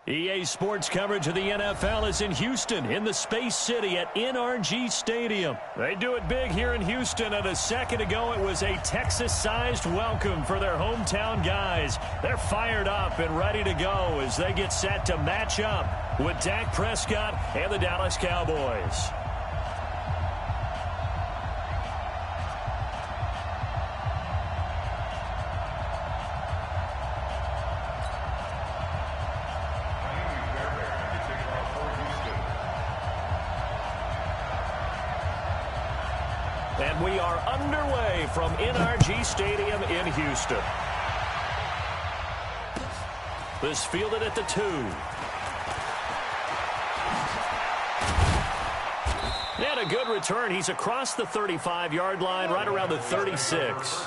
EA Sports coverage of the NFL is in Houston, in the Space City at NRG Stadium. They do it big here in Houston, and a second ago it was a Texas-sized welcome for their hometown guys. They're fired up and ready to go as they get set to match up with Dak Prescott and the Dallas Cowboys. And we are underway from NRG Stadium in Houston. This fielded at the 2. And a good return. He's across the 35-yard line, right around the 36.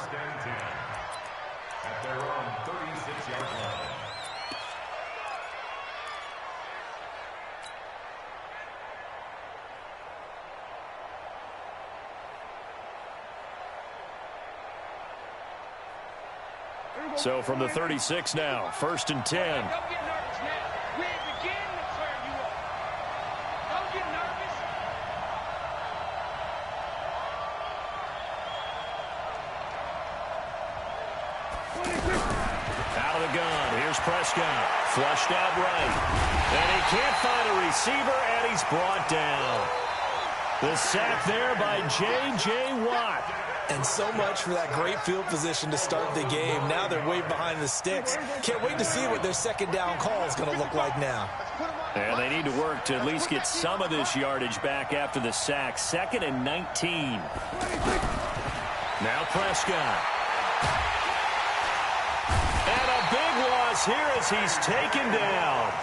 So from the 36 now, 1st and 10. Don't get nervous now. We ain't beginning to turn you up. Don't get nervous. Out of the gun. Here's Prescott. Flushed out right. And he can't find a receiver, and he's brought down. The sack there by J.J. Watt. And so much for that great field position to start the game. Now they're way behind the sticks. Can't wait to see what their second down call is going to look like now. And they need to work to at least get some of this yardage back after the sack. 2nd and 19. Now Prescott. And a big loss here as he's taken down.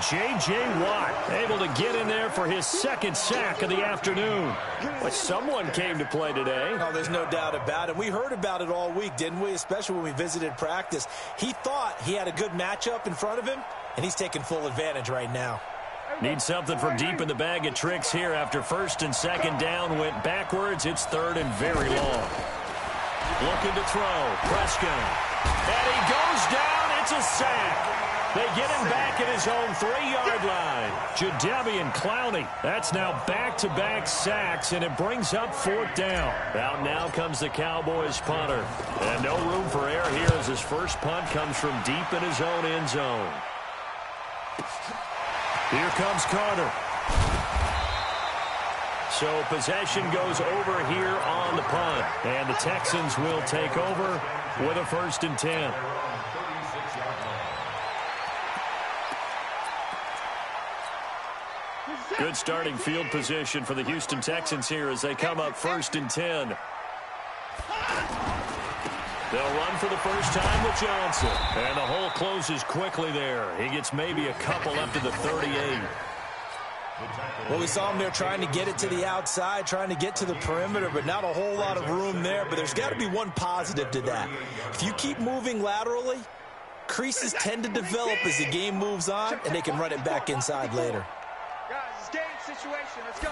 J.J. Watt able to get in there for his second sack of the afternoon. But someone came to play today. Oh, there's no doubt about it. We heard about it all week, didn't we? Especially when we visited practice. He thought he had a good matchup in front of him, and he's taking full advantage right now. Need something from deep in the bag of tricks here after 1st and 2nd down went backwards. It's 3rd and very long. Looking to throw. Prescott. And he goes down. It's a sack. They get him back at his own 3-yard line. Jadeveon Clowney. That's now back-to-back sacks, and it brings up 4th down. Out now comes the Cowboys punter. And no room for error here as his first punt comes from deep in his own end zone. Here comes Carter. So possession goes over here on the punt. And the Texans will take over with a 1st and 10. Good starting field position for the Houston Texans here as they come up 1st and 10. They'll run for the first time with Johnson. And the hole closes quickly there. He gets maybe a couple up to the 38. Well, we saw him there trying to get it to the outside, trying to get to the perimeter, but not a whole lot of room there. But there's got to be one positive to that. If you keep moving laterally, creases tend to develop as the game moves on, and they can run it back inside later. Situation. Let's go.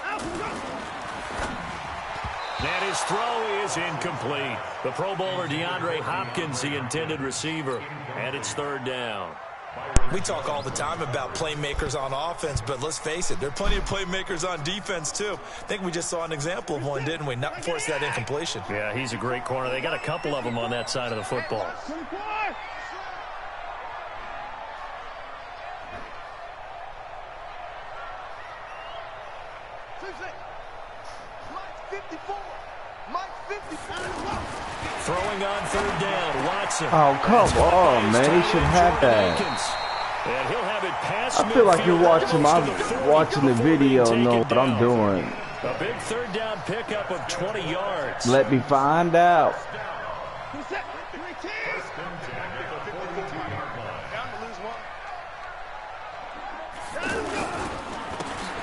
And his throw is incomplete. The Pro Bowler DeAndre Hopkins, the intended receiver. And it's 3rd down. We talk all the time about playmakers on offense, but let's face it, there are plenty of playmakers on defense, too. I think we just saw an example of one, didn't we? Not force that incompletion. Yeah, he's a great corner. They got a couple of them on that side of the football. Throwing on 3rd down, Watson. Oh, come on, man. He should have that. And he'll have it past I feel like you're watching the video, know what I'm doing. A big 3rd down pickup of 20 yards. Let me find out.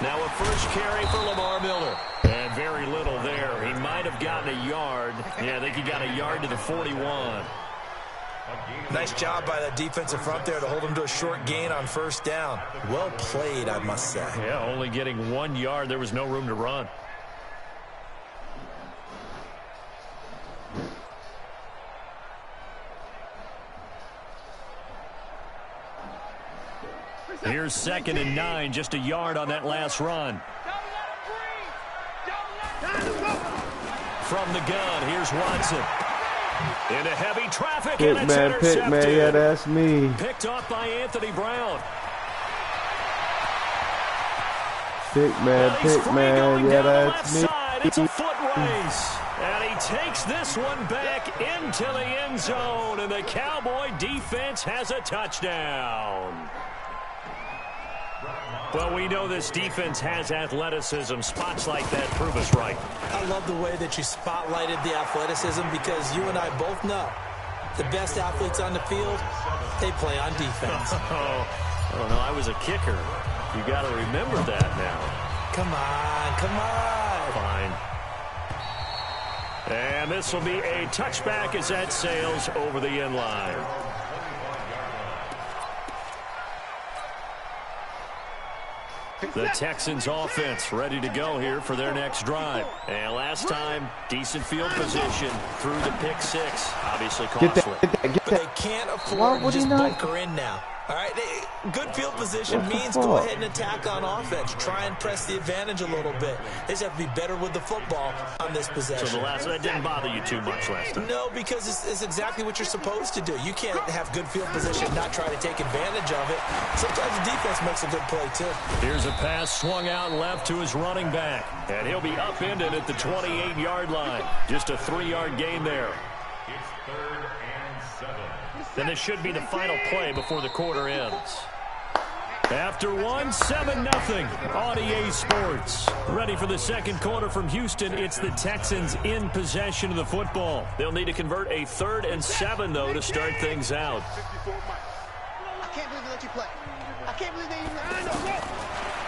Now a first carry for Lamar Miller. And very little there. He might have gotten a yard. Yeah, I think he got a yard to the 41. Nice job by that defensive front there to hold him to a short gain on 1st down. Well played, I must say. Yeah, only getting 1 yard. There was no room to run. Here's 2nd and 9, just a yard on that last run. From the gun, here's Watson. Into heavy traffic, and it's intercepted. Pick man, yeah, that's me. Picked off by Anthony Brown. Pick man, yeah, that's me. It's a foot race. And he takes this one back into the end zone, and the Cowboy defense has a touchdown. Well, we know this defense has athleticism. Spots like that prove us right. I love the way that you spotlighted the athleticism, because you and I both know the best athletes on the field, they play on defense. I don't know. I was a kicker. You got to remember that now. Come on. Fine. And this will be a touchback as that sails over the end line. The Texans offense ready to go here for their next drive. And last time, decent field position through the pick six. Obviously costly. But they can't afford to just bunker in now. All right, good field position means go ahead and attack on offense. Try and press the advantage a little bit. They just have to be better with the football on this possession. So that didn't bother you too much last time? No, because it's exactly what you're supposed to do. You can't have good field position and not try to take advantage of it. Sometimes the defense makes a good play, too. Here's a pass swung out left to his running back. And he'll be upended at the 28-yard line. Just a 3-yard gain there. It's 3rd and 7. Then this should be the final play before the quarter ends. After 7-0 on EA Sports. Ready for the second quarter from Houston. It's the Texans in possession of the football. They'll need to convert a 3rd and 7, though, to start things out. I can't believe they let you play. I can't believe they even...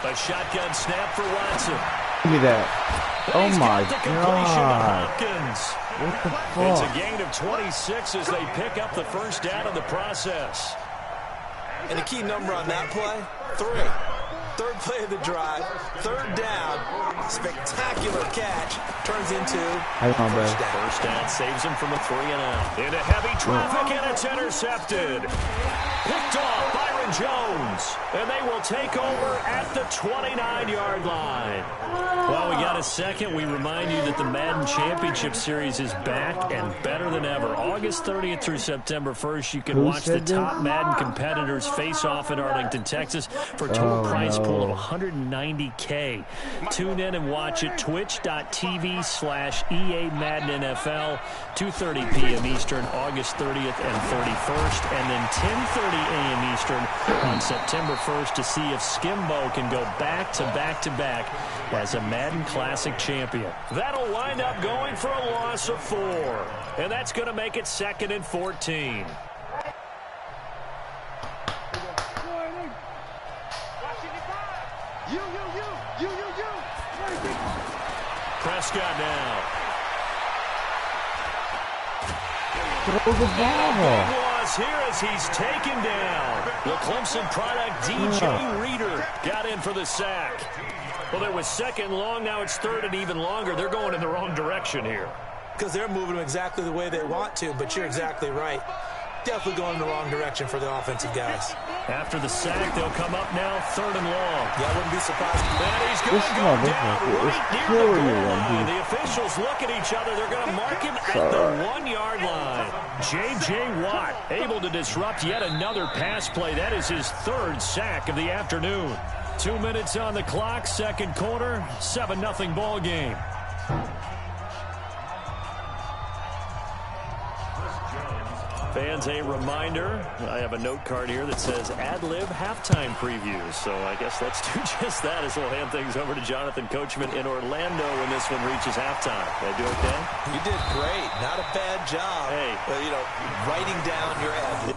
A shotgun snap for Watson. Give me that. Oh, my God. What the fuck? It's a gain of 26 as they pick up the first down in the process. And the key number on that play, 3. 3rd play of the drive, 3rd down, spectacular catch, turns into first down. First down saves him from a 3-and-out. Into heavy traffic, and it's intercepted. Picked off Byron Jones, and they will take over at the 29-yard line. Well, we got a second. We remind you that the Madden Championship Series is back and better than ever. August 30th through September 1st, you can watch the top Madden competitors face off in Arlington, Texas for a total prize pool of $190K. Tune in and watch it. Twitch.tv/EA Madden NFL, 2:30 p.m. Eastern, August 30th and 31st, and then 10:30 a.m. Eastern on September 1st to see if Skimbo can go back-to-back-to-back as a Madden Classic champion. That'll wind up going for a loss of 4, and that's going to make it 2nd and 14. Prescott now. Throw the ball. Was here as he's taken down. The Clemson product, DJ Reader, got in for the sack. Well, there was 2nd long. Now it's 3rd and even longer. They're going in the wrong direction here. Because they're moving them exactly the way they want to, but you're exactly right. Definitely going in the wrong direction for the offensive guys. After the sack, they'll come up now 3rd and long. Yeah, I wouldn't be surprised. And he's going to go down right near the goal line. The officials look at each other. They're going to mark him at the 1-yard line. J.J. Watt able to disrupt yet another pass play. That is his 3rd sack of the afternoon. 2 minutes on the clock, second quarter, 7-0 ball game. Fans, a reminder, I have a note card here that says ad-lib halftime previews. So I guess let's do just that as we'll hand things over to Jonathan Coachman in Orlando when this one reaches halftime. Did I do okay? You did great. Not a bad job. Hey. But, writing down your ad-lib.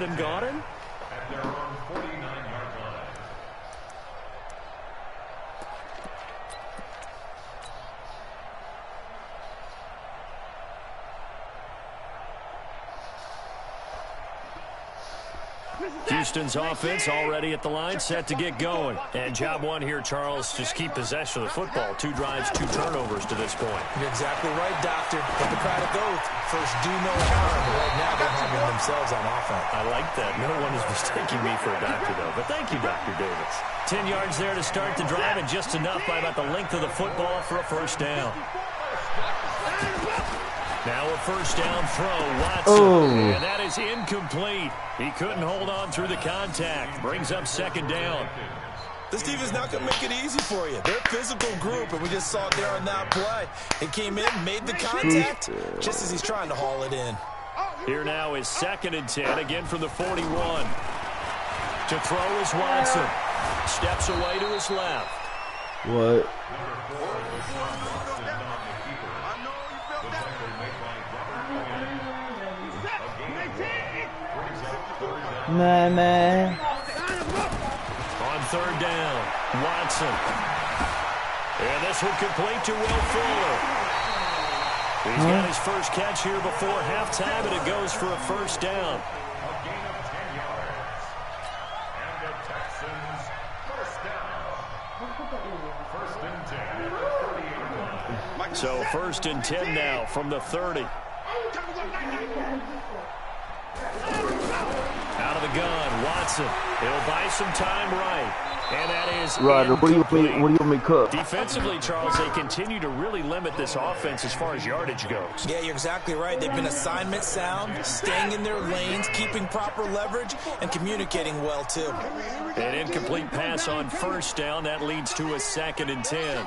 and gotten? At their own 49-yard line. Houston's offense already at the line, set to get going. And job one here, Charles, just keep possession of the football. 2 drives, 2 turnovers to this point. You're exactly right, Doctor. Hippocratic oath. First, do no harm. Right now, they're harming themselves on offense. I like that. No one is mistaking me for a doctor, though. But thank you, Dr. Davis. 10 yards there to start the drive, and just enough by about the length of the football for a first down. Now a first down throw, Watson, and that is incomplete. He couldn't hold on through the contact. Brings up second down. This team is not going to make it easy for you. They're a physical group, and we just saw it there on that play. He came in, made the contact, just as he's trying to haul it in. Here now is 2nd and 10, again from the 41. To throw is Watson. Steps away to his left. What? Man. On third down, Watson. And this will complete to Will Fuller. He's got his first catch here before halftime, and it goes for a first down. A gain of 10 yards. And the Texans first down. First and 10. So first and 10 now from the 30. Out of the gun, Watson. He'll buy some time right. And that is Ryder, what do you want me to cook? Defensively, Charles, they continue to really limit this offense as far as yardage goes. Yeah, you're exactly right. They've been assignment sound, staying in their lanes, keeping proper leverage, and communicating well, too. An incomplete pass on first down. That leads to a 2nd and 10.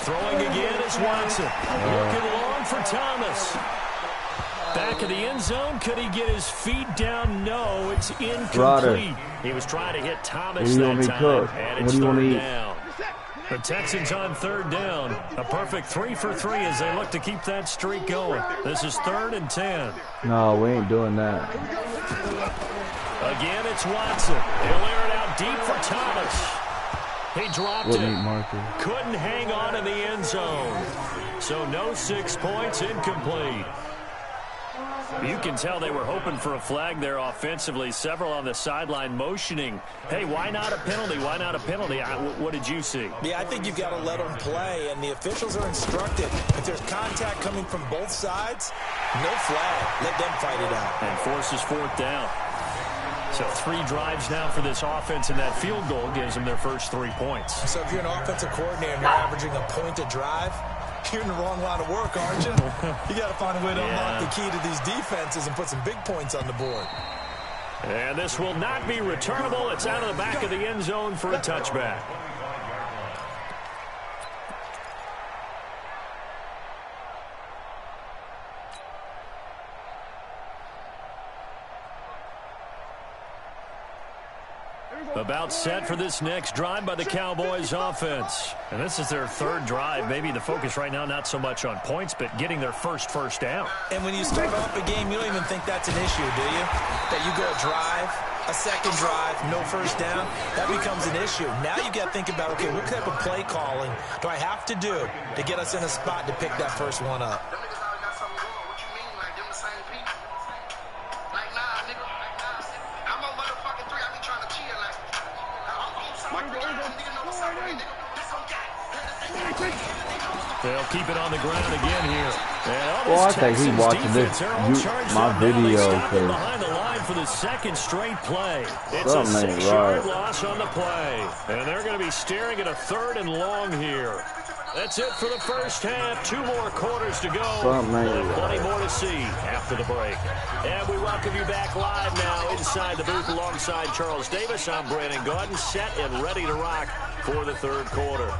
Throwing again is Watson. Looking long for Thomas. Back of the end zone. Could he get his feet down? No, it's incomplete. Ryder. He was trying to hit Thomas that time. And it's third down. The Texans on third down. A perfect 3 for 3 as they look to keep that streak going. This is 3rd and 10. No, we ain't doing that. Again, it's Watson. He'll air it out deep for Thomas. He dropped it. Couldn't hang on in the end zone. So no 6 points, incomplete. You can tell they were hoping for a flag there offensively. Several on the sideline motioning. Hey, why not a penalty? Why not a penalty? What did you see? Yeah, I think you've got to let them play, and the officials are instructed. If there's contact coming from both sides, no flag. Let them fight it out. And forces 4th down. So 3 drives now for this offense, and that field goal gives them their first 3 points. So if you're an offensive coordinator and you're averaging a point a drive, you're in the wrong line of work, aren't you? You got to find a way to unlock the key to these defenses and put some big points on the board. And this will not be returnable. It's out of the back of the end zone for a touchback. About set for this next drive by the Cowboys offense. And this is their 3rd drive. Maybe the focus right now not so much on points, but getting their first down. And when you start off a game, you don't even think that's an issue, do you? That you go a drive, a second drive, no first down, that becomes an issue. Now you got to think about, okay, what type of play calling do I have to do to get us in a spot to pick that first one up? They'll keep it on the ground again here. Well, I think he's watching this, my video, because behind the line for the 2nd straight play. It's a something ain't 6-yard right. loss on the play. And they're going to be staring at a 3rd and long here. That's it for the first half. 2 more quarters to go. Something ain't And plenty right. more to see after the break. And we welcome you back live now inside the booth alongside Charles Davis. I'm Brandon Gaudin, set and ready to rock for the 3rd quarter.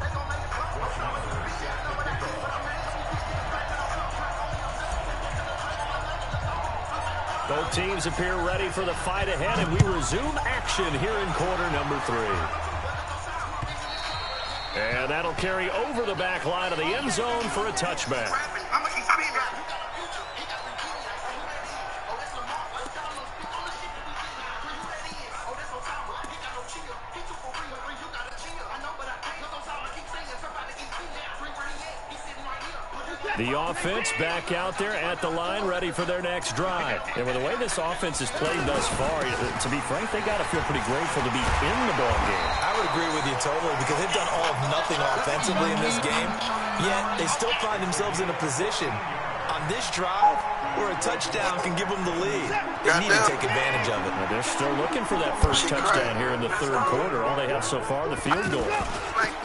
Both teams appear ready for the fight ahead, and we resume action here in quarter number 3. And that'll carry over the back line of the end zone for a touchback. The offense back out there at the line, ready for their next drive. And with the way this offense has played thus far, to be frank, they got to feel pretty grateful to be in the ball game. I would agree with you totally because they've done all of nothing offensively in this game, yet they still find themselves in a position on this drive where a touchdown can give them the lead. They need to take advantage of it. Well, they're still looking for that first touchdown here in the third quarter. All they have so far, the field goal.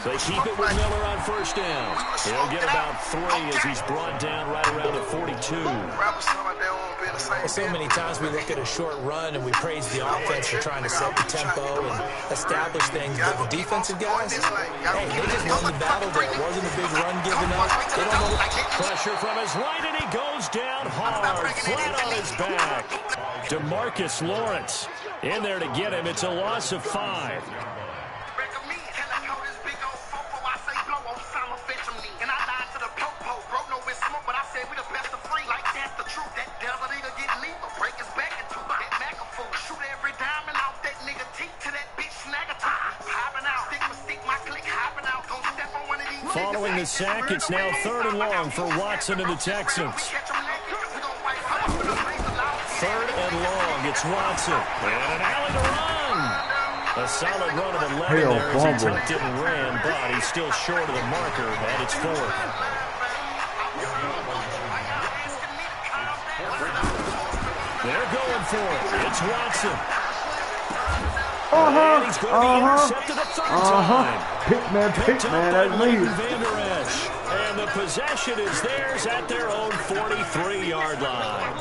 They keep it with Miller on first down. He'll get about 3 as he's brought down right around the 42. Well, so many times we look at a short run and we praise the offense for trying to set the tempo and establish things, but the defensive guys, hey, they just won the battle there. It wasn't a big run given up. They don't know what... Pressure from his right, and he goes down hard, flat on his back. DeMarcus Lawrence in there to get him. It's a loss of 5. Following the sack, it's now 3rd and long for Watson and the Texans. 3rd and long, it's Watson. And an alley to run. A solid run of 11 there as he tucked it and ran, but he's still short of the marker at its 4th. They're going for it. It's Watson. And he's going to be intercepted a 3rd time. Pick man, that's me. And the possession is theirs at their own 43-yard line.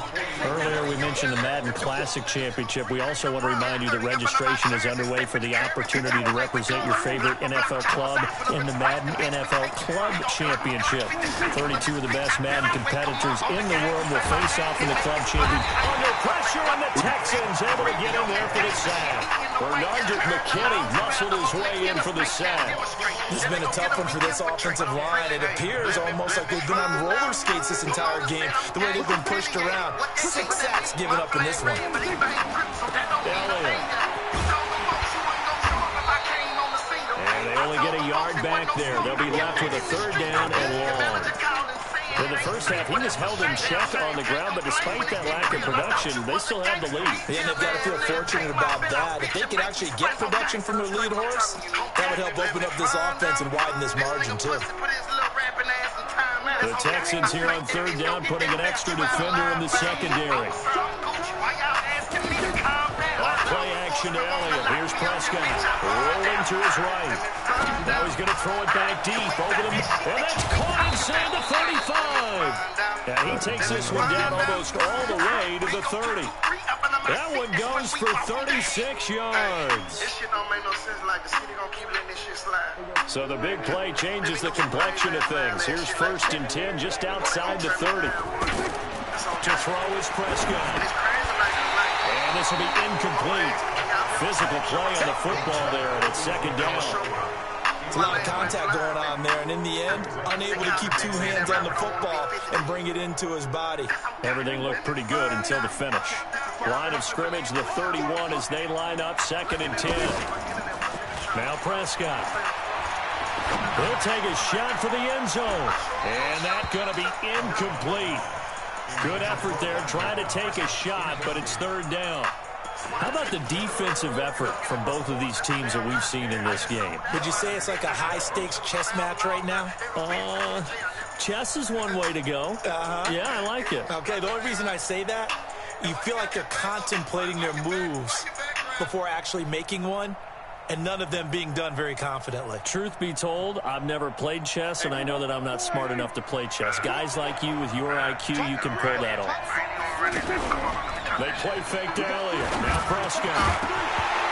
Earlier we mentioned the Madden Classic Championship. We also want to remind you that registration is underway for the opportunity to represent your favorite NFL club in the Madden NFL Club Championship. 32 of the best Madden competitors in the world will face off in the Club Championship. Under pressure, and the Texans able to get in there for the sack. Bernard McKinney muscled his way in for the sack. This has been a tough one for this offensive line. It appears almost like they've been on roller skates this entire game, the way they've been pushed around. 6 sacks given up in this one. Elliott. And they only get a yard back there. They'll be left with a 3rd down and long. In the first half, he was held in check on the ground, but despite that lack of production, they still have the lead. Yeah, and they've got to feel fortunate about that. If they could actually get production from their lead horse, that would help open up this offense and widen this margin, too. The Texans here on 3rd down, putting an extra defender in the secondary. Off-play action to Elliott. Here's Prescott. Rolling to his right. Now he's going to throw it back deep over the... And that's caught inside the 35. And he takes this one down almost all the way to the 30. That one goes for 36 yards. This shit don't make no sense. Like, the city gonna keep letting this shit slide. So the big play changes the complexion of things. Here's 1st and 10 just outside the 30. To throw is Prescott. And this will be incomplete. Physical play on the football there, and it's 2nd down. It's a lot of contact going on there, and in the end, unable to keep 2 hands on the football and bring it into his body. Everything looked pretty good until the finish. Line of scrimmage, the 31 as they line up, 2nd and 10. Now Prescott. He'll take a shot for the end zone. And that's going to be incomplete. Good effort there, trying to take a shot, but it's 3rd down. How about the defensive effort from both of these teams that we've seen in this game? Would you say it's like a high-stakes chess match right now? Chess is one way to go. Yeah, I like it. Okay, the only reason I say that, you feel like they're contemplating their moves before actually making one, and none of them being done very confidently. Truth be told, I've never played chess, and I know that I'm not smart enough to play chess. Guys like you with your IQ, you can pull that off. They play fake to Elliott. Now Prescott.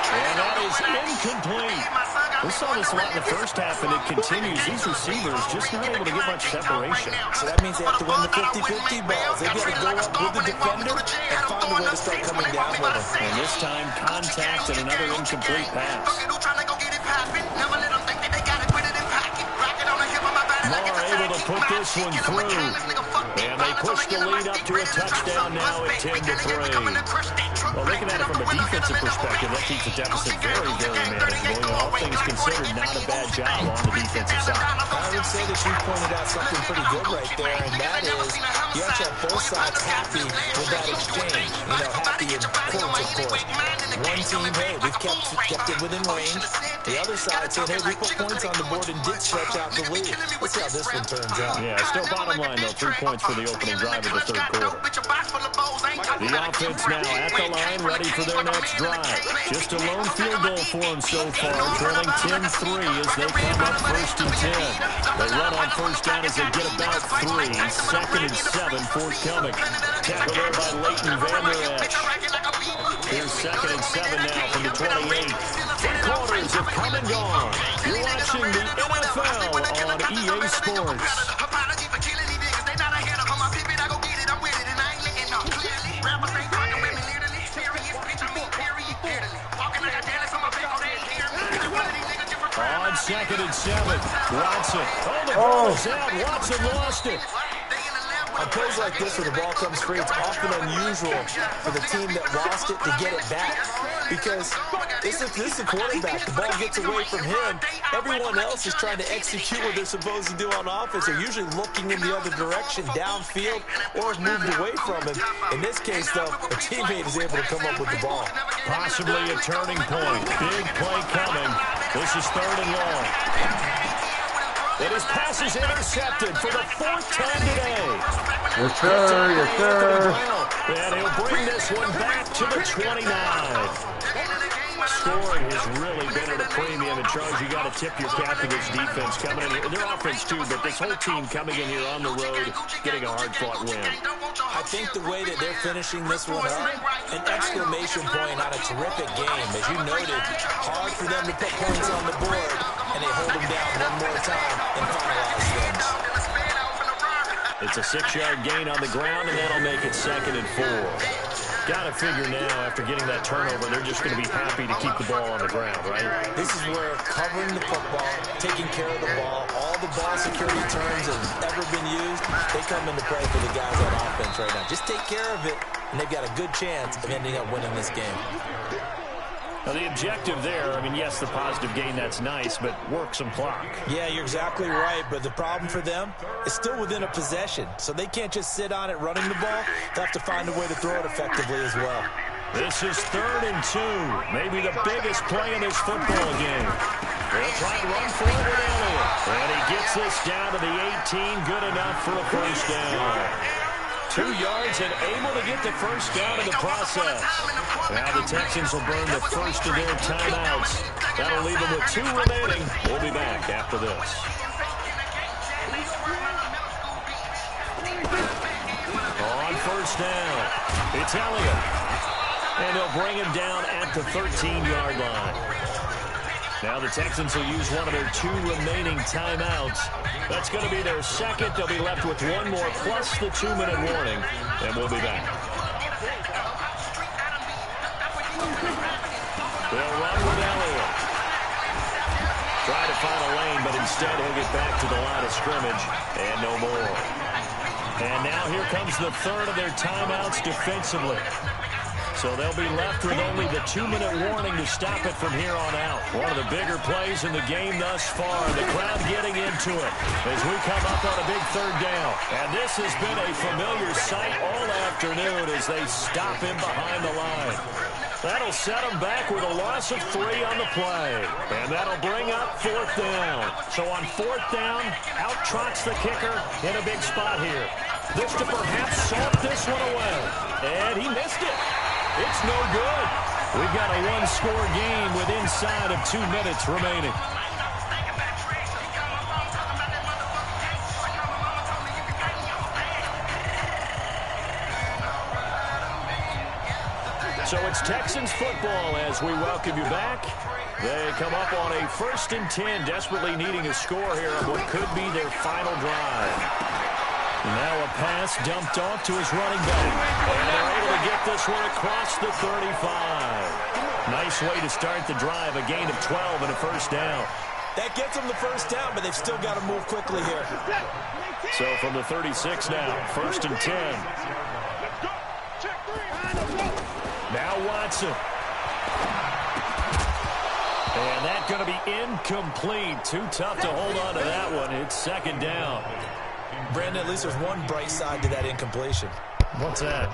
And that is incomplete. We saw this a lot in the first half, and it continues. These receivers just not able to get much separation. So that means they have to win the 50-50 balls. They've got to go up with the defender and find a way to start coming down with him. And this time, contact and another incomplete pass. Moore able to put this one through. And they push the lead up to a touchdown now at 10-3. Well, looking at it from a defensive perspective, that keeps the deficit very, very manageable. All things considered, not a bad job on the defensive side. I would say that you pointed out something pretty good right there, and that is you have to have both sides happy with that exchange. Happy in quotes, of course. One team, hey, we've kept it within range. The other side said, hey, we put points on the board and did stretch out the lead. Let's see how this one turns out. Yeah, still bottom line, though. 3 points for the opening drive of the third quarter. The offense now at the line, ready for their next drive. Just a lone field goal for them so far, trailing 10-3 as they come up 1st and 10. They run on first down as they get about 3. 2nd and 7 forthcoming. Tackled there by Leighton Vander Esch. Here's 2nd and 7 now from the 28. 3 quarters have come and gone. You're watching the NFL on EA Sports. On 2nd and 7, Watson. Oh, the ball is out. Watson lost it. On plays like this where the ball comes free, it's often unusual for the team that lost it to get it back. Because this is the quarterback. The ball gets away from him. Everyone else is trying to execute what they're supposed to do on offense. They're usually looking in the other direction, downfield, or have moved away from him. In this case, though, a teammate is able to come up with the ball. Possibly a turning point. Big play coming. This is 3rd and long. And his pass is intercepted for the 4th time today. Yes, sir. Yes, sir. And he'll bring this one back to the 29. Scoring has really been at a premium. And, Charles, you got to tip your cap to this defense coming in here. Their offense, too, but this whole team coming in here on the road, getting a hard-fought win. I think the way that they're finishing this one up, an exclamation point on a terrific game. As you noted, hard for them to put points on the board, and they hold them down one more time and finalize things. It's a 6-yard gain on the ground, and that'll make it 2nd and 4. Got to figure now, after getting that turnover, they're just going to be happy to keep the ball on the ground, right? This is where covering the football, taking care of the ball, all the ball security terms that have ever been used, they come into play for the guys on offense right now. Just take care of it, and they've got a good chance of ending up winning this game. Now, the objective there, I mean, yes, the positive gain, that's nice, but work some clock. Yeah, you're exactly right, but the problem for them is still within a possession, so they can't just sit on it running the ball. They'll have to find a way to throw it effectively as well. This is 3rd and 2, maybe the biggest play in this football game. They'll try and run forward with Elliott, and he gets this down to the 18, good enough for a 1st down. 2 yards and able to get the 1st down in the process. Now the Texans will burn the 1st of their timeouts. That'll leave them with 2 remaining. We'll be back after this. On 1st down, it's Elliott. And they'll bring him down at the 13-yard line. Now the Texans will use one of their 2 remaining timeouts. That's going to be their 2nd. They'll be left with 1 more plus the 2-minute warning, and we'll be back. They'll run with Elliott. Try to find a lane, but instead he'll get back to the line of scrimmage, and no more. And now here comes the 3rd of their timeouts defensively. So they'll be left with only the 2-minute warning to stop it from here on out. One of the bigger plays in the game thus far. The crowd getting into it as we come up on a big 3rd down. And this has been a familiar sight all afternoon as they stop him behind the line. That'll set them back with a loss of 3 on the play. And that'll bring up 4th down. So on 4th down, out trots the kicker in a big spot here. This to perhaps salt this one away. And he missed it. It's no good. We've got a 1-score game with inside of 2 minutes remaining. So it's Texans football as we welcome you back. They come up on a 1st and 10, desperately needing a score here on what could be their final drive. Now a pass dumped off to his running back. And they're able to get this one across the 35. Nice way to start the drive, a gain of 12 and a 1st down. That gets them the first down, but they've still got to move quickly here. So from the 36 now, 1st and 10. Let's go. Check 3. Now Watson. And that's going to be incomplete. Too tough to hold on to that one. It's 2nd down. Brandon, at least there's one bright side to that incompletion. What's that?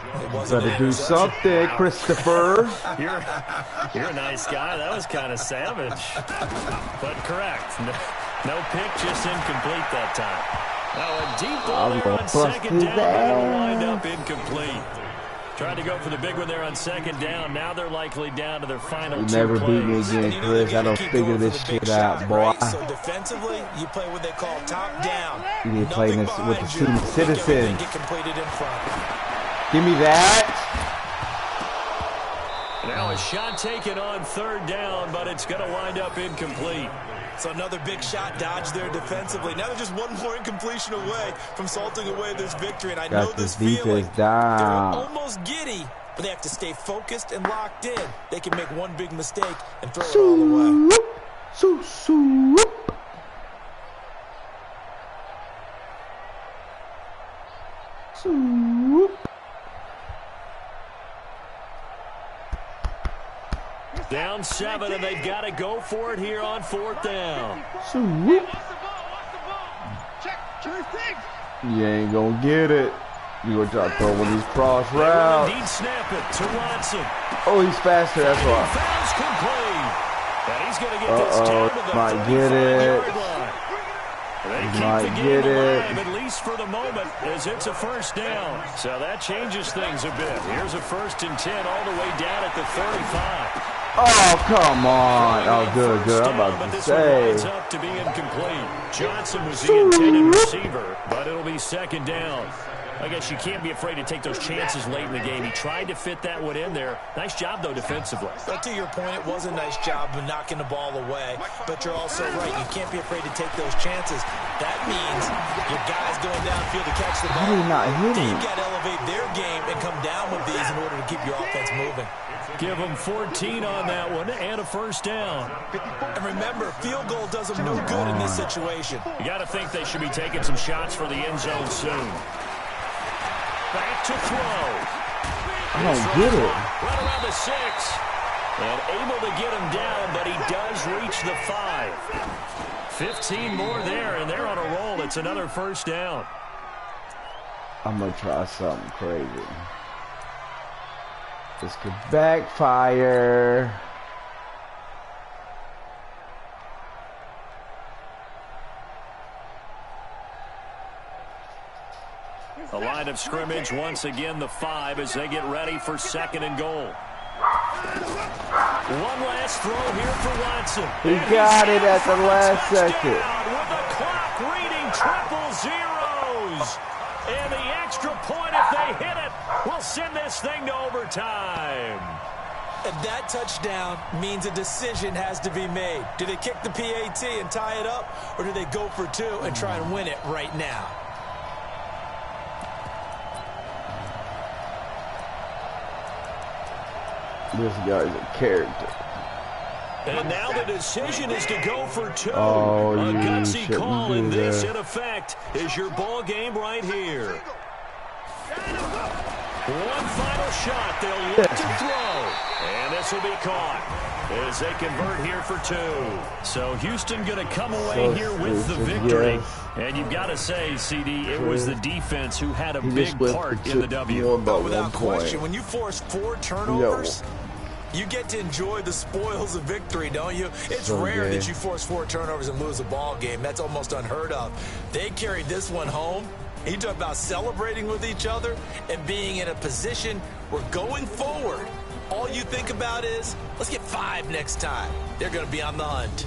Better do something, Christopher. You're a nice guy. That was kind of savage. But correct. No pick, just incomplete that time. Now a deep ball there on 2nd down, but it'll wind up incomplete. Tried to go for the big one there on 2nd down. Now they're likely down to their final You 2 never plays. beat me again, Chris. I don't figure this shit out, boy. Right? So defensively, you play what they call top down. You need to play this with the senior Get citizens. completed in front. Give me that. Now a shot taken on 3rd down, but it's going to wind up incomplete. So another big shot dodge there defensively. Now they're just one more incompletion away from salting away this victory. And I know Got this this feeling. defense They're down. almost giddy, but they have to stay focused and locked in. They can make one big mistake and throw it all away. Swoop. Down 7, and they've got to go for it here on 4th down. Swoop. Watch the ball. Check 3. You ain't gonna get it. You gonna try to throw one of these cross They will routes. indeed snap it to Watson. Oh, he's faster, that's And he why. fouls complete. And he's going to get this down to the Might get 35-yard it. line. They keep Might the game get it. alive, at least for the moment, as it's a 1st down. So that changes things a bit. Here's a 1st and 10 all the way down at the 35. Oh, come on. Oh, good. I'm But about to this one winds say. up to be incomplete. Johnson was the intended receiver, but it'll be 2nd down. I guess you can't be afraid to take those chances late in the game. He tried to fit that one in there. Nice job, though, defensively. But to your point, it was a nice job of knocking the ball away. But you're also right. You can't be afraid to take those chances. That means your guys going downfield to catch the ball. How did he not hit him? They've got to elevate their game and come down with these in order to keep your offense moving. Give them 14 on that one and a 1st down. And remember, field goal does them no good in this situation. You got to think they should be taking some shots for the end zone soon. Back to throw. I don't get it. Right around the 6. And able to get him down, but he does reach the 5. 15 more there, and they're on a roll. It's another 1st down. I'm gonna try something crazy. This could backfire. The line of scrimmage, once again, the 5 as they get ready for 2nd and goal. One last throw here for Watson. He got it at the last second. With the clock reading triple zeros. And the extra point, if they hit it, will send this thing to overtime. And that touchdown means a decision has to be made. Do they kick the PAT and tie it up, or do they go for 2 and try and win it right now? This guy's a character. And now the decision is to go for 2. Oh, a you gutsy shouldn't call, do and this, that. in effect, is your ball game right here. One final shot. They'll look to throw. And this will be caught as they convert here for 2. So Houston going to come away here with the victory. Yes. And you've got to say, CD, it was the defense who had a He big just went part for in the 2, W. about Without 1 point. question, when you force 4 turnovers, you get to enjoy the spoils of victory, don't you? It's So rare gay. that you force 4 turnovers and lose a ball game. That's almost unheard of. They carried this one home. You talk about celebrating with each other and being in a position where going forward, all you think about is, let's get 5 next time. They're going to be on the hunt.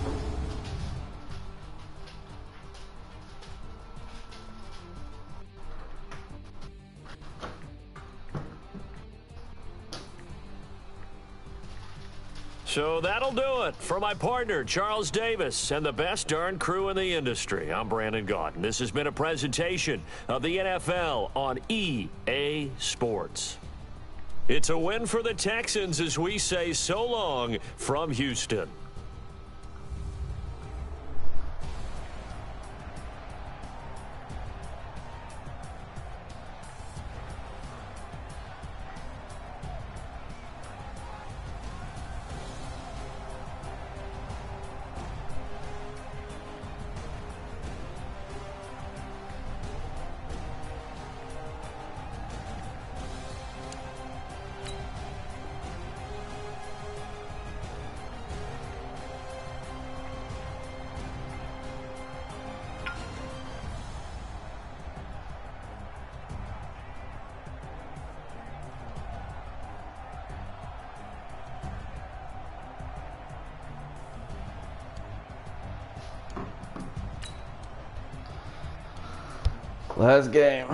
So that'll do it for my partner, Charles Davis, and the best darn crew in the industry. I'm Brandon Gaudin. This has been a presentation of the NFL on EA Sports. It's a win for the Texans as we say so long from Houston. Last game.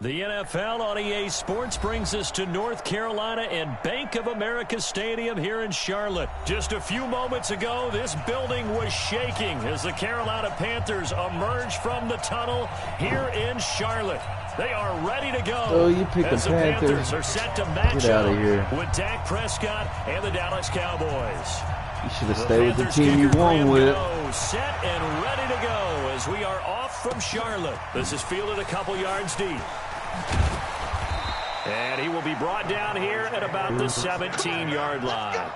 The NFL on EA Sports brings us to North Carolina and Bank of America Stadium here in Charlotte. Just a few moments ago, this building was shaking as the Carolina Panthers emerged from the tunnel here in Charlotte. They are ready to go. Oh, you picked the Panthers are set to match Get out up of here. with Dak Prescott and the Dallas Cowboys. You should have stayed with the team you won with. Set and ready to go as we are off from Charlotte. This is fielded a couple yards deep. And he will be brought down here at about the 17-yard line.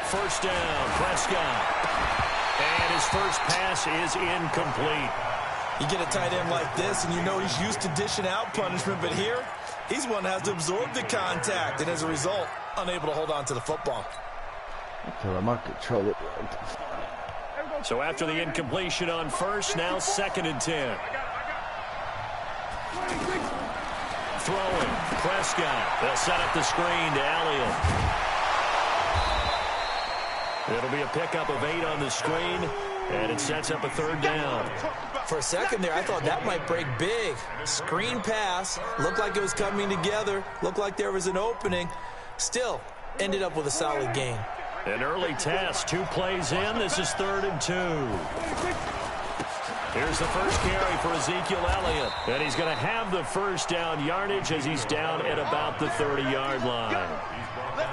First down, Prescott. And his first pass is incomplete. You get a tight end like this, and you know he's used to dishing out punishment, but here, he's one that has to absorb the contact, and as a result, unable to hold on to the football. I might control it. So after the incompletion on first, now 2nd and 10. Throwing, Prescott. They'll set up the screen to Elliott. It'll be a pickup of 8 on the screen, and it sets up a 3rd down. For a second there, I thought that might break big. Screen pass, looked like it was coming together, looked like there was an opening. Still, ended up with a solid gain. An early test, 2 plays in. This is 3rd and 2. Here's the first carry for Ezekiel Elliott. And he's going to have the first down yardage as he's down at about the 30-yard line.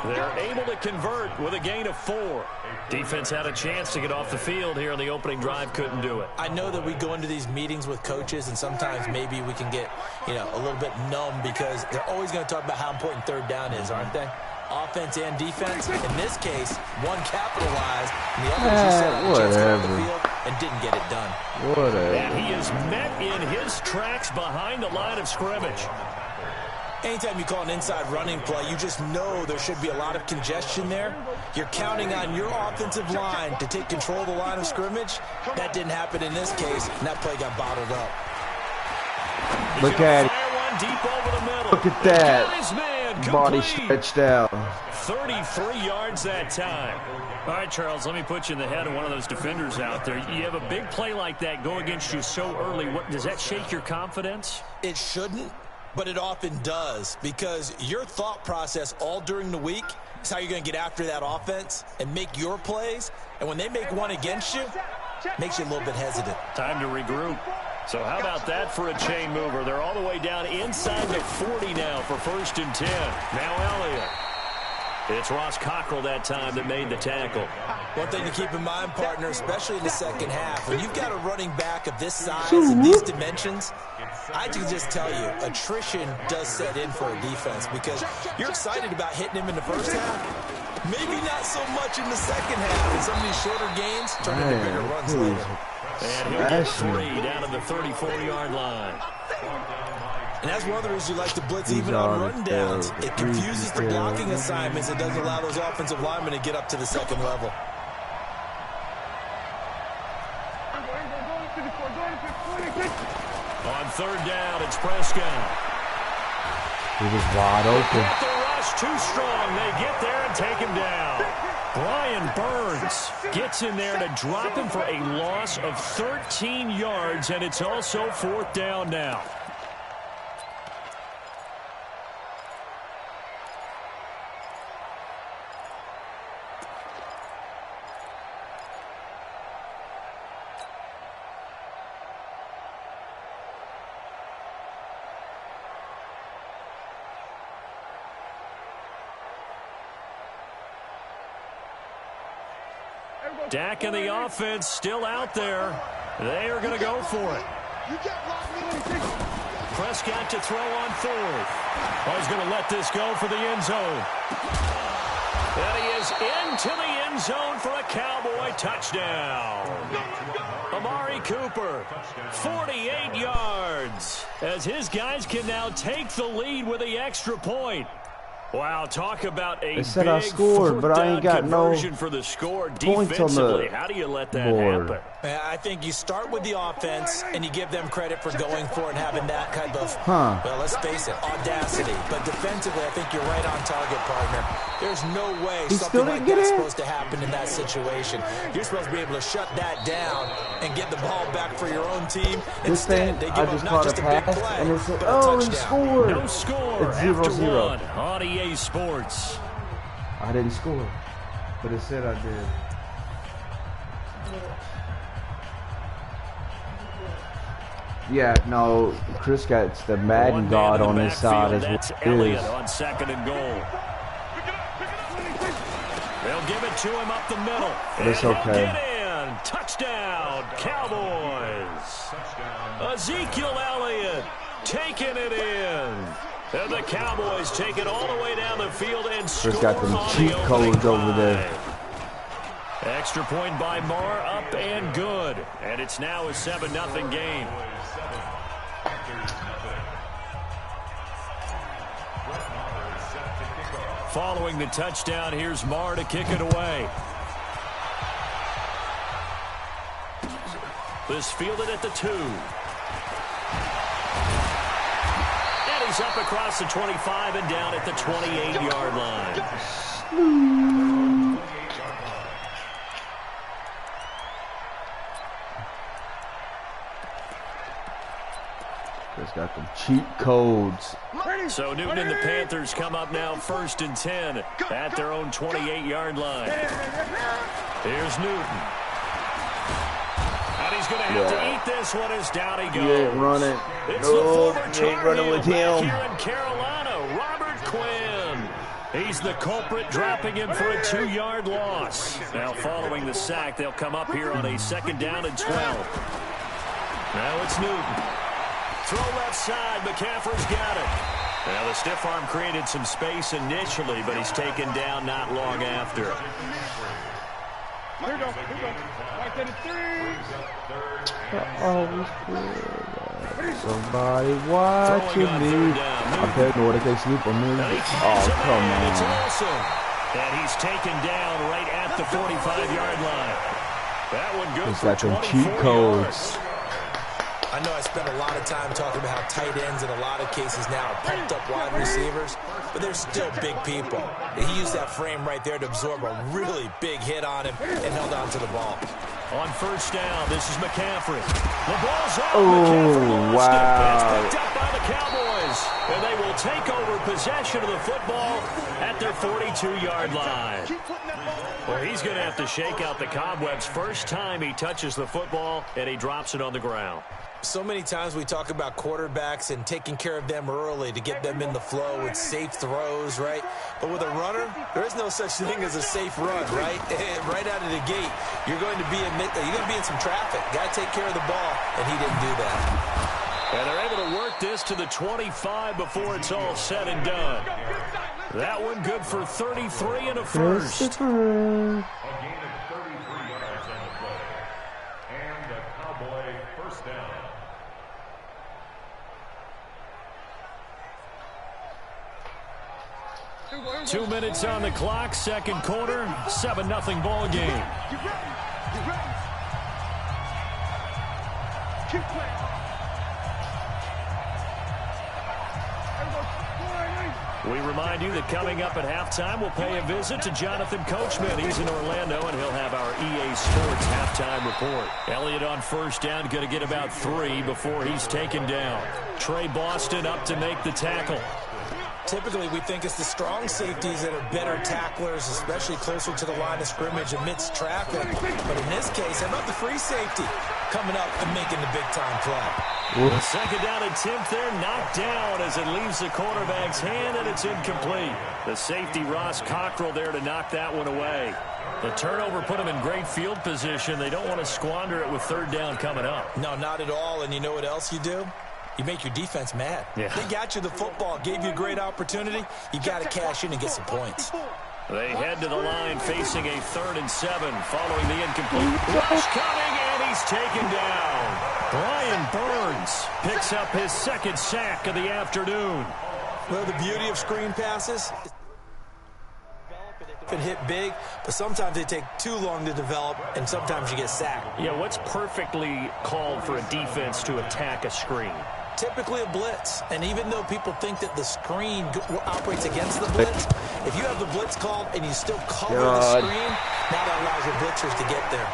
They're able to convert with a gain of 4. Defense had a chance to get off the field here on the opening drive, couldn't do it. I know that we go into these meetings with coaches, and sometimes maybe we can get, a little bit numb because they're always going to talk about how important 3rd down is, aren't they? Offense and defense. In this case, one capitalized, and the other just had a chance to get off the field and didn't get it done. Whatever. And he is met in his tracks behind the line of scrimmage. Anytime you call an inside running play, you just know there should be a lot of congestion there. You're counting on your offensive line to take control of the line of scrimmage. That didn't happen in this case, and that play got bottled up. Look at it. Deep over the middle. Look at that. Man, body stretched out. 33 yards that time. All right, Charles, let me put you in the head of one of those defenders out there. You have a big play like that go against you so early. Does that shake your confidence? It shouldn't, but it often does, because your thought process all during the week is how you're going to get after that offense and make your plays. And when they make one against you, it makes you a little bit hesitant. Time to regroup. So how about that for a chain mover? They're all the way down inside the 40 now for 1st and 10. Now Elliott. It's Ross Cockrell that time that made the tackle. One thing to keep in mind, partner, especially in the second half, when you've got a running back of this size and these dimensions, I can just tell you, attrition does set in for a defense because you're excited about hitting him in the first half. Maybe not so much in the second half. In some of these shorter games, turn into bigger runs later. And he'll get 3 down to the 34-yard line. And that's one of the reasons you like to blitz even on rundowns. It confuses the blocking assignments. It doesn't allow those offensive linemen to get up to the second level. On third down, it's Prescott. He was wide open. Get the rush too strong. They get there and take him down. Brian Burns gets in there to drop him for a loss of 13 yards, and it's also 4th down now. Dak and the offense still out there. They are going to go for it. Prescott to throw on 4th. Oh, he's going to let this go for the end zone. And he is into the end zone for a Cowboy touchdown. Amari Cooper, 48 yards, as his guys can now take the lead with the extra point. Wow, talk about a they said I scored, but I ain't got no for the score points on the How do you let that board. happen? I think you start with the offense, and you give them credit for going for it and having that kind of, well, let's face it, audacity. But defensively, I think you're right on target, partner. There's no way something like that's supposed to happen in that situation. You're supposed to be able to shut that down and get the ball back for your own team. Instead, they give up not just a big play, and it's but a he touchdown. scored. No score It's after 0-0. 1 on EA Sports. I didn't score, but it said I did. Yeah, no, Chris got the Madden God on his side as well. That's Elliott on 2nd and goal. They'll give it to him up the middle. But it's and okay. Get in. Touchdown, Cowboys. Ezekiel Elliott taking it in. And the Cowboys take it all the way down the field and score. Chris got them cheat codes over there. Extra point by Marr, up and good. And it's now a 7-0 game. Following the touchdown, here's Marr to kick it away. This fielded at the 2. And he's up across the 25 and down at the 28-yard line. Just got them cheat codes. So Newton and the Panthers come up now 1st and 10 at their own 28-yard line. Here's Newton. And he's going to have to eat this one as down he goes. You ain't running. It's No, the you former ain't running with Tar Heel him. back here in Carolina, Robert Quinn. He's the culprit, dropping him for a 2-yard loss. Now following the sack, they'll come up here on a 2nd down and 12. Now it's Newton. Throw left side, McCaffrey's got it. Now the stiff arm created some space initially, but he's taken down not long after. Here we go. Right to the 3. Somebody watching me. I'm paranoid if they sleep on me. Oh, come It's on. Wilson. And he's taken down right at the 45-yard line. That one goes It's for like them 24 cheat codes. yards. I know I spent a lot of time talking about how tight ends in a lot of cases now are pumped up wide receivers, but they're still big people. He used that frame right there to absorb a really big hit on him and held on to the ball. On 1st down, this is McCaffrey. The ball's up. Oh, McCaffrey lost it. wow. It's picked up by the Cowboys. is. And they will take over possession of the football at their 42-yard line. Well, he's going to have to shake out the cobwebs first time he touches the football, and he drops it on the ground. So many times we talk about quarterbacks and taking care of them early to get them in the flow with safe throws, right? But with a runner, there is no such thing as a safe run, right? Right out of the gate, you're going to be in some traffic. Got to take care of the ball, and he didn't do that. And they're able to work this to the 25 before it's all said and done. That one good for 33 and a first. A gain of 33 yards on the play. And a Cowboy first down. 2 minutes on the clock, second quarter, 7-0 ball game. Keep playing. We remind you that coming up at halftime, we'll pay a visit to Jonathan Coachman. He's in Orlando, and he'll have our EA Sports halftime report. Elliott on first down, going to get about 3 before he's taken down. Trey Boston up to make the tackle. Typically, we think it's the strong safeties that are better tacklers, especially closer to the line of scrimmage amidst traffic. But in this case, how about the free safety coming up and making the big-time play? The second down attempt there knocked down as it leaves the quarterback's hand, and it's incomplete. The safety, Ross Cockrell, there to knock that one away. The turnover put them in great field position. They don't want to squander it with third down coming up. No, not at all. And you know what else you do? You make your defense mad. Yeah. They got you the football, gave you a great opportunity. You got to cash in and get some points. They head to the line facing a 3rd and 7 following the incomplete. Rush coming, and he's taken down. Brian Burns picks up his second sack of the afternoon. Well, the beauty of screen passes is can hit big, but sometimes they take too long to develop, and sometimes you get sacked. Yeah, what's perfectly called for a defense to attack a screen? Typically a blitz, and even though people think that the screen operates against the blitz, if you have the blitz called and you still cover the screen, now that allows your blitzers to get there.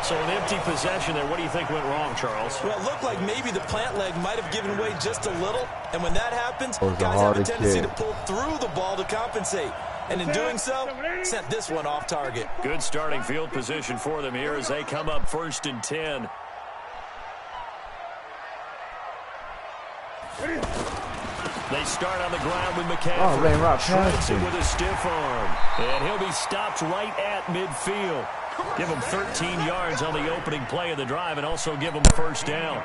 So an empty possession there. What do you think went wrong, Charles? Well, it looked like maybe the plant leg might have given way just a little, and when that happens, guys have a tendency to pull through the ball to compensate. And in doing so, sent this one off target. Good starting field position for them here as they come up 1st and 10. They start on the ground with McCaffrey. Strikes it with a stiff arm. And he'll be stopped right at midfield. Give him 13 yards on the opening play of the drive and also give him a first down.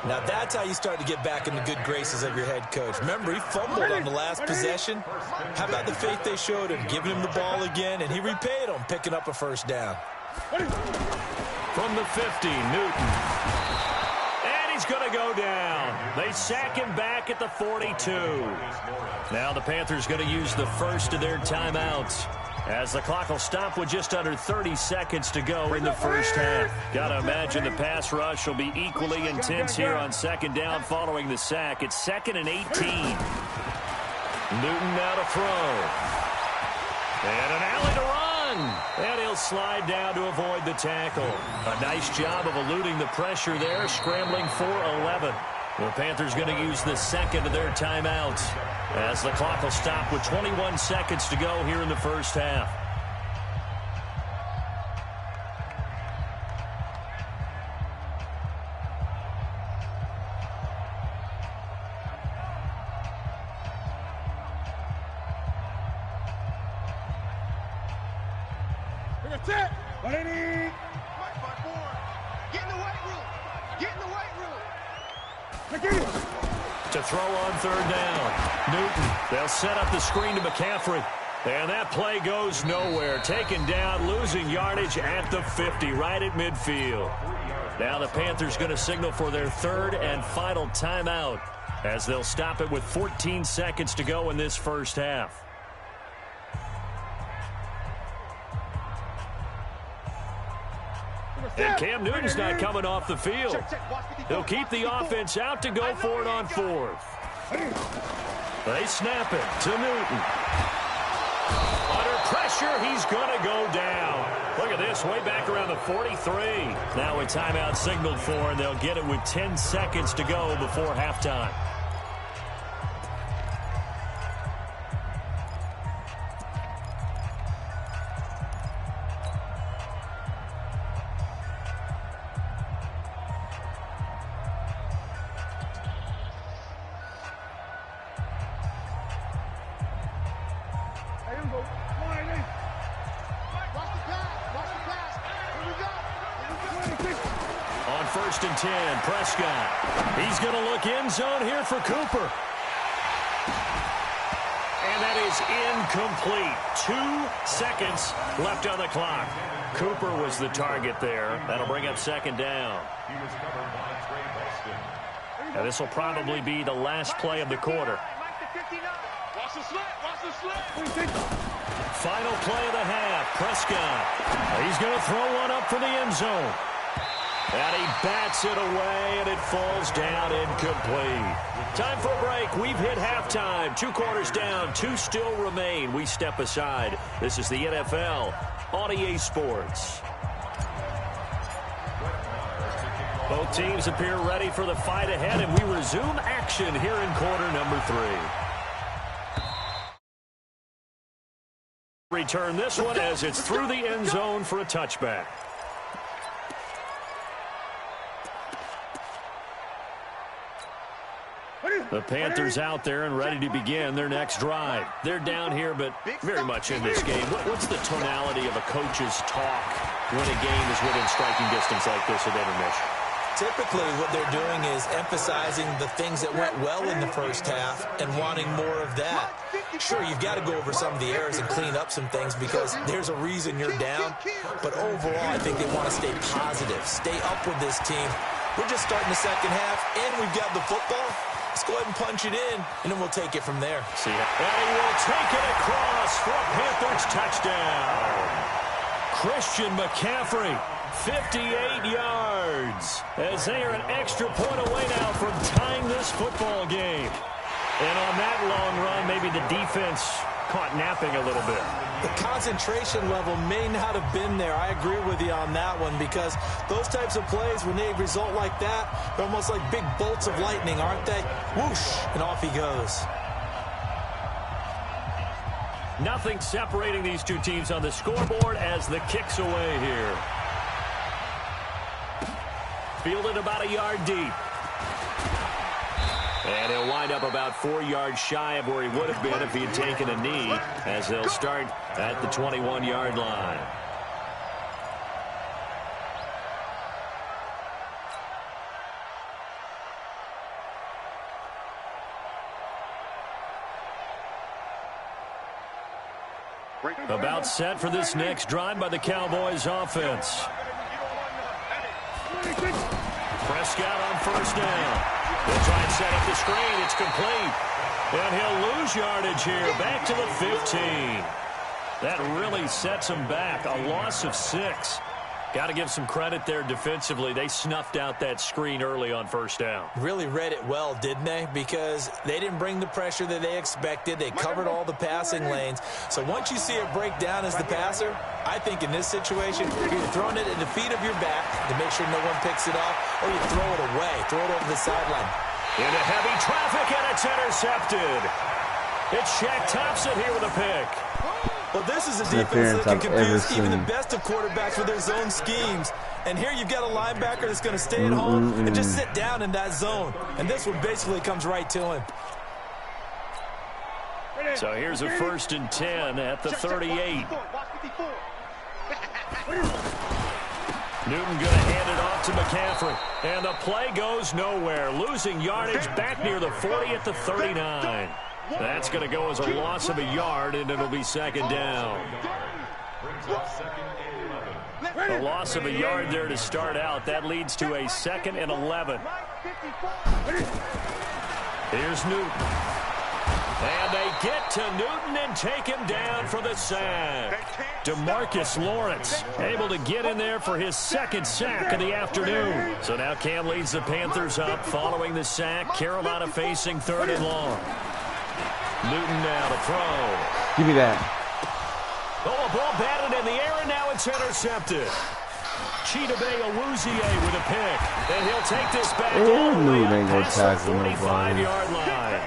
Now that's how you start to get back in the good graces of your head coach. Remember, he fumbled on the last possession. How about the faith they showed him, giving him the ball again, and he repaid him, picking up a first down. From the 50, Newton. And he's going to go down. They sack him back at the 42. Now the Panthers going to use the first of their timeouts, as the clock will stop with just under 30 seconds to go in the first half. Got to imagine the pass rush will be equally intense here on second down following the sack. It's 2nd and 18. Newton now to throw. And an alley to run. And he'll slide down to avoid the tackle. A nice job of eluding the pressure there, scrambling for 11. The Panthers going to use the second of their timeouts, as the clock will stop with 21 seconds to go here in the first half. That's it. What do you need? Get in the weight room. Get in the weight room. To throw on third down. Newton, they'll set up the screen to McCaffrey. And that play goes nowhere. Taken down, losing yardage at the 50, right at midfield. Now the Panthers going to signal for their third and final timeout, as they'll stop it with 14 seconds to go in this first half. And Cam Newton's not coming off the field. He'll keep the offense out to go for it on 4th. They snap it to Newton. Under pressure, he's going to go down. Look at this, way back around the 43. Now a timeout signaled for, and they'll get it with 10 seconds to go before halftime. first and 10. Prescott. He's going to look end zone here for Cooper. And that is incomplete. 2 seconds left on the clock. Cooper was the target there. That'll bring up second down. Now this will probably be the last play of the quarter. Final play of the half. Prescott. He's going to throw one up for the end zone. And he bats it away, and it falls down incomplete. Time for a break. We've hit halftime. 2 quarters down. 2 still remain. We step aside. This is the NFL on EA Sports. Both teams appear ready for the fight ahead, and we resume action here in quarter number 3. Return this one as it's through the end zone for a touchback. The Panthers out there and ready to begin their next drive. They're down here, but very much in this game. What's the tonality of a coach's talk when a game is within striking distance like this at intermission? Typically, what they're doing is emphasizing the things that went well in the first half and wanting more of that. Sure, you've got to go over some of the errors and clean up some things because there's a reason you're down. But overall, I think they want to stay positive, stay up with this team. We're just starting the second half, and we've got the football. Let's go ahead and punch it in, and then we'll take it from there. See ya. And he will take it across for a Panthers touchdown. Christian McCaffrey, 58 yards, as they are an extra point away now from tying this football game. And on that long run, maybe the defense caught napping a little bit. The concentration level may not have been there. I agree with you on that one because those types of plays, when they result like that, they're almost like big bolts of lightning, aren't they? Whoosh, and off he goes. Nothing separating these two teams on the scoreboard as the kick's away here. Fielded about a yard deep. And he'll wind up about 4 yards shy of where he would have been if he had taken a knee, as they'll start at the 21-yard line. About set for this next drive by the Cowboys offense. Prescott on first down. They'll try and set up the screen. It's complete. And he'll lose yardage here. Back to the 15. That really sets him back. A loss of 6. Got to give some credit there defensively. They snuffed out that screen early on first down. Really read it well, didn't they? Because they didn't bring the pressure that they expected. They covered all the passing lanes. So once you see it break down as the passer, I think in this situation, you're either throwing it at the feet of your back to make sure no one picks it off, or you throw it away, throw it over the sideline. Into heavy traffic, and it's intercepted. It's Shaq Thompson here with a pick. Well, this is a defense that can confuse even the best of quarterbacks with their zone schemes. And here you've got a linebacker that's going to stay at home and just sit down in that zone. And this one basically comes right to him. So here's a first and 10 at the 38. Newton going to hand it off to McCaffrey. And the play goes nowhere. Losing yardage back near the 40 at the 39. That's going to go as a loss of a yard, and it'll be second down. A loss of a yard there to start out. That leads to a 2nd and 11. Here's Newton. And they get to Newton and take him down for the sack. DeMarcus Lawrence able to get in there for his 2nd sack of the afternoon. So now Cam leads the Panthers up following the sack. Carolina facing 3rd and long. Newton now to throw. Give me that. Oh, a ball batted in the air, and now it's intercepted. Chidobe Awuzie with a pick. And he'll take this back all the way up past the 45-yard line.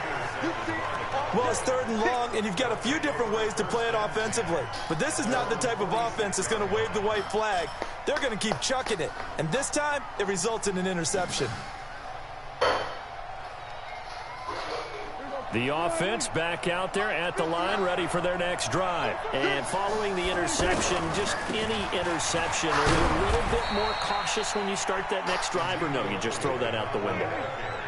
Well, it's 3rd and long, and you've got a few different ways to play it offensively. But this is not the type of offense that's going to wave the white flag. They're going to keep chucking it. And this time, it results in an interception. The offense back out there at the line, ready for their next drive. And following the interception, just any interception, are you a little bit more cautious when you start that next drive, or no, you just throw that out the window?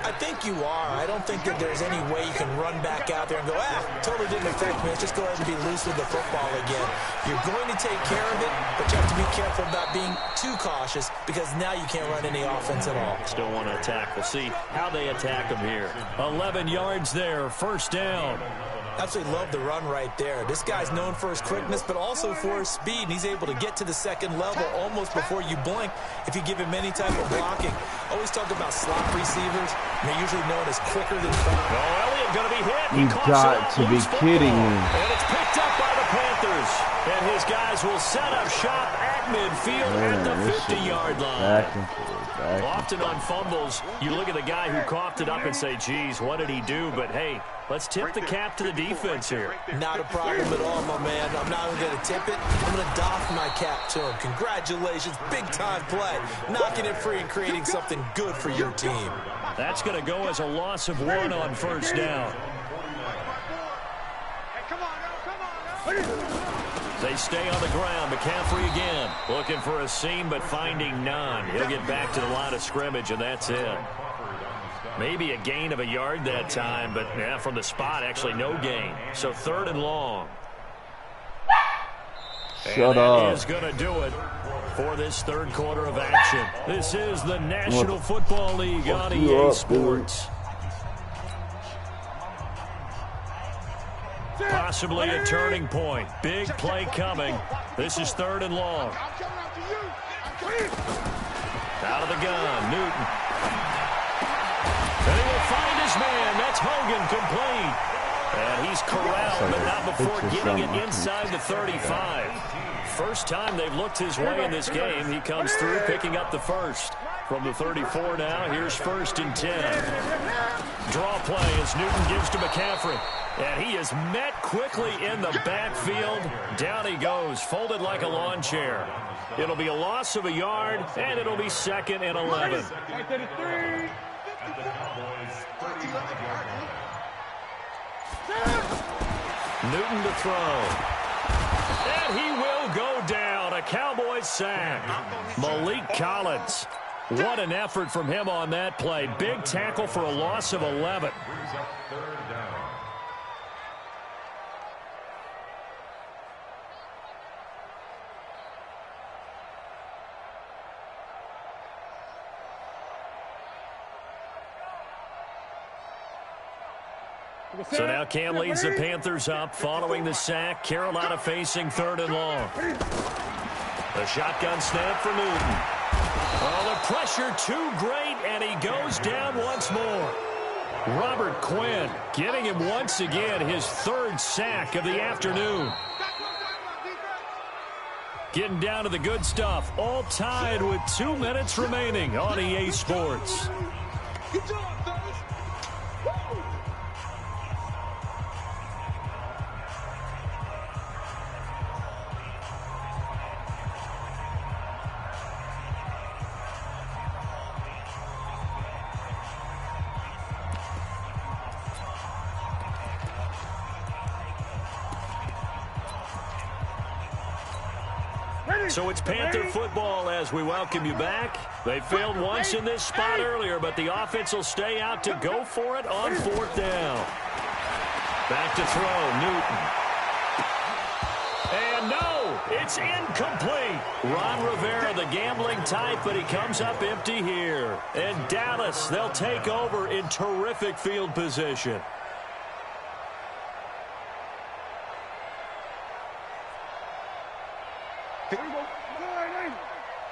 I think you are. I don't think that there's any way you can run back out there and go, totally didn't affect me. Let's just go ahead and be loose with the football again. You're going to take care of it, but you have to be careful about being too cautious because now you can't run any offense at all. Still want to attack. We'll see how they attack them here. 11 yards there, first down. Absolutely love the run right there. This guy's known for his quickness, but also for his speed. And he's able to get to the second level almost before you blink if you give him any type of blocking. Always talk about slot receivers. They're usually known as quicker than fast. Oh, Elliott going to be hit. You got to be kidding me. And it's picked up by the Panthers. And his guys will set up shop at midfield at the 50-yard line. Often on fumbles, you look at the guy who coughed it up and say, geez, what did he do? But, hey, let's tip the cap to the defense here. Not a problem at all, my man. I'm not even going to tip it. I'm going to doff my cap to him. Congratulations. Big-time play. Knocking it free and creating something good for your team. That's going to go as a loss of 1 on first down. Hey, come on. They stay on the ground. McCaffrey again. Looking for a seam, but finding none. He'll get back to the line of scrimmage, and that's it. Maybe a gain of a yard that time, but yeah, from the spot, actually no gain. So 3rd and long. Shut up. That is going to do it for this third quarter of action. This is the National Football League on EA Sports. Possibly a turning point. Big play coming. This is 3rd and long. Out of the gun, Newton. And he will find his man. That's Hogan complete. And he's corralled, but not before getting it inside the 35. First time they've looked his way in this game. He comes through, picking up the first. From the 34 now, here's 1st and 10. Draw play as Newton gives to McCaffrey. And he is met quickly in the backfield. Down he goes, folded like a lawn chair. It'll be a loss of a yard, and it'll be 2nd and 11. Newton to throw. And he will go down. A Cowboys sack. Malik Collins. What an effort from him on that play. Big tackle for a loss of 11. So now Cam leads the Panthers up following the sack. Carolina facing 3rd and long. The shotgun snap for Newton. Oh, the pressure too great, and he goes down once more. Robert Quinn getting him once again his 3rd sack of the afternoon. Getting down to the good stuff. All tied with 2 minutes remaining on EA Sports. Good job, fellas. So it's Panther football as we welcome you back. They failed once in this spot earlier, but the offense will stay out to go for it on 4th down. Back to throw, Newton. And no, it's incomplete. Ron Rivera, the gambling type, but he comes up empty here. And Dallas, they'll take over in terrific field position.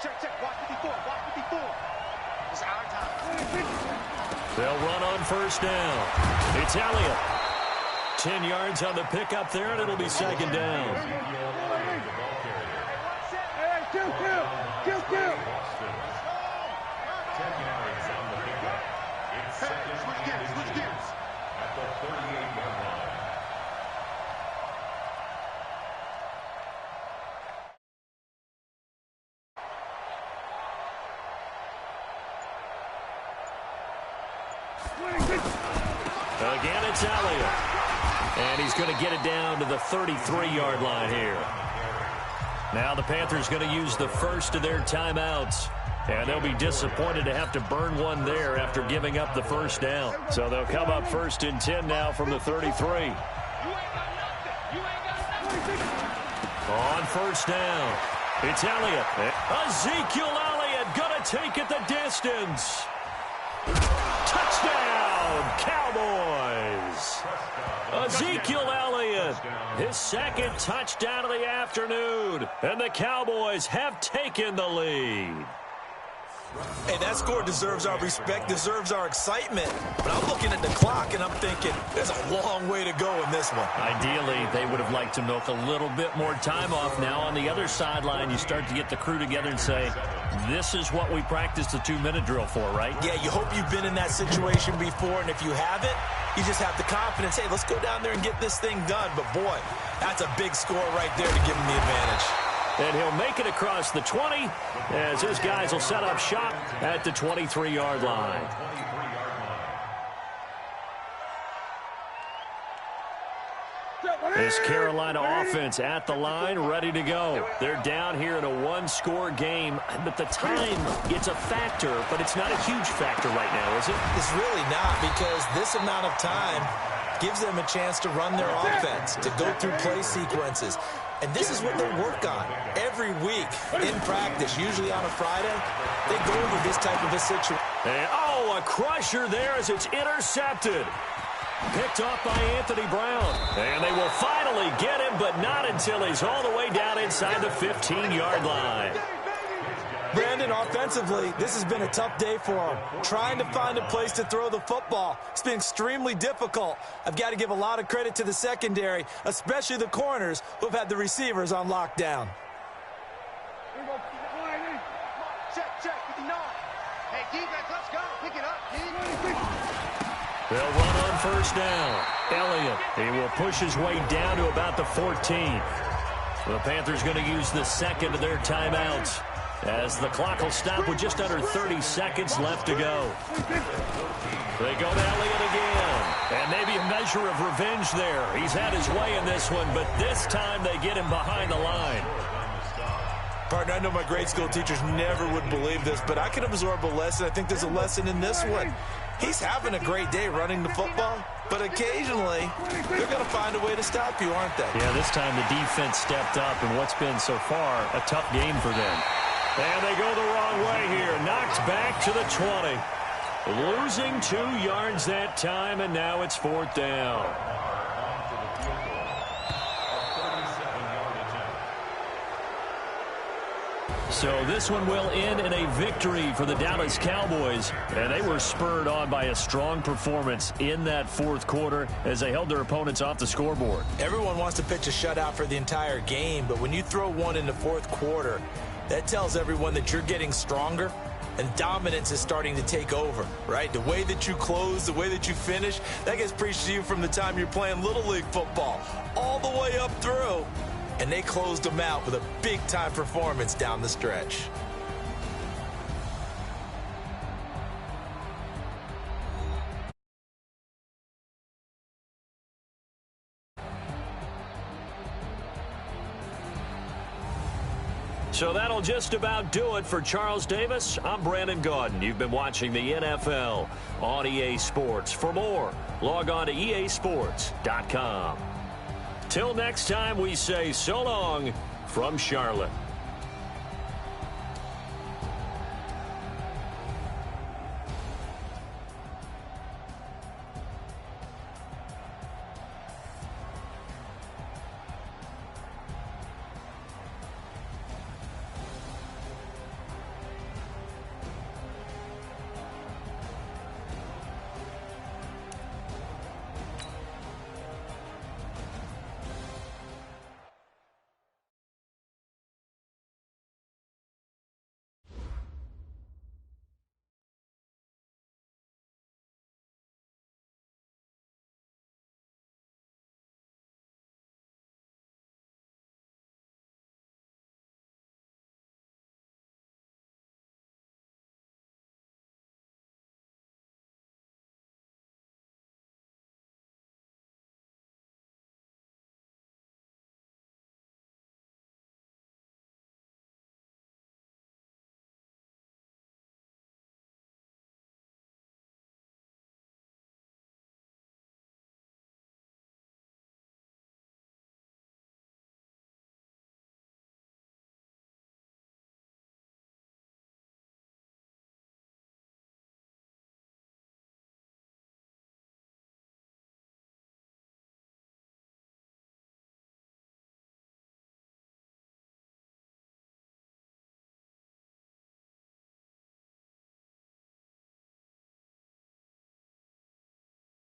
Check. Watch 54. It's our time. They'll run on 1st down. It's Elliott. 10 yards on the pickup there, and it'll be 2nd down. Kill. 10 yards on the pickup. It's 2nd and 10 at the 38-yard line. Again, it's Elliott. And he's going to get it down to the 33-yard line here. Now the Panthers going to use the first of their timeouts. And they'll be disappointed to have to burn one there after giving up the first down. So they'll come up 1st and 10 now from the 33. On first down, it's Elliott. Ezekiel Elliott going to take it the distance. Touchdown, Cowboys. Ezekiel Elliott, his second touchdown of the afternoon. And the Cowboys have taken the lead. Hey, that score deserves our respect, deserves our excitement. But I'm looking at the clock, and I'm thinking there's a long way to go in this one. Ideally, they would have liked to milk a little bit more time off. Now on the other sideline, you start to get the crew together and say, this is what we practiced the 2-minute drill for, right? Yeah, you hope you've been in that situation before, and if you haven't, you just have the confidence, hey, let's go down there and get this thing done. But, boy, that's a big score right there to give them the advantage. And he'll make it across the 20 as his guys will set up shop at the 23-yard line. This Carolina offense at the line, ready to go. They're down here in a one-score game, but the time, it's a factor, but it's not a huge factor right now, is it? It's really not, because this amount of time gives them a chance to run their offense, to go through play sequences. And this is what they work on every week in practice, usually on a Friday. They go over this type of a situation. And, a crusher there as it's intercepted. Picked off by Anthony Brown. And they will finally get him, but not until he's all the way down inside the 15-yard line. Brandon, offensively, this has been a tough day for him. Trying to find a place to throw the football. It's been extremely difficult. I've got to give a lot of credit to the secondary, especially the corners who have had the receivers on lockdown. Check. Hey, defense, let's go. Pick it up. They'll run on first down. Elliott, he will push his way down to about the 14. The Panthers going to use the second of their timeouts, as the clock will stop with just under 30 seconds left to go. They go to Elliott again. And maybe a measure of revenge there. He's had his way in this one, but this time they get him behind the line. Partner, I know my grade school teachers never would believe this, but I can absorb a lesson. I think there's a lesson in this one. He's having a great day running the football, but occasionally they're going to find a way to stop you, aren't they? Yeah, this time the defense stepped up in what's been so far a tough game for them. And they go the wrong way here. Knocked back to the 20. Losing 2 yards that time, and now it's 4th down. So this one will end in a victory for the Dallas Cowboys. And they were spurred on by a strong performance in that 4th quarter as they held their opponents off the scoreboard. Everyone wants to pitch a shutout for the entire game, but when you throw one in the 4th quarter, that tells everyone that you're getting stronger and dominance is starting to take over, right? The way that you close, the way that you finish, that gets preached to you from the time you're playing Little League football all the way up through. And they closed them out with a big-time performance down the stretch. So that'll just about do it for Charles Davis. I'm Brandon Gaudin. You've been watching the NFL on EA Sports. For more, log on to easports.com. Till next time, we say so long from Charlotte.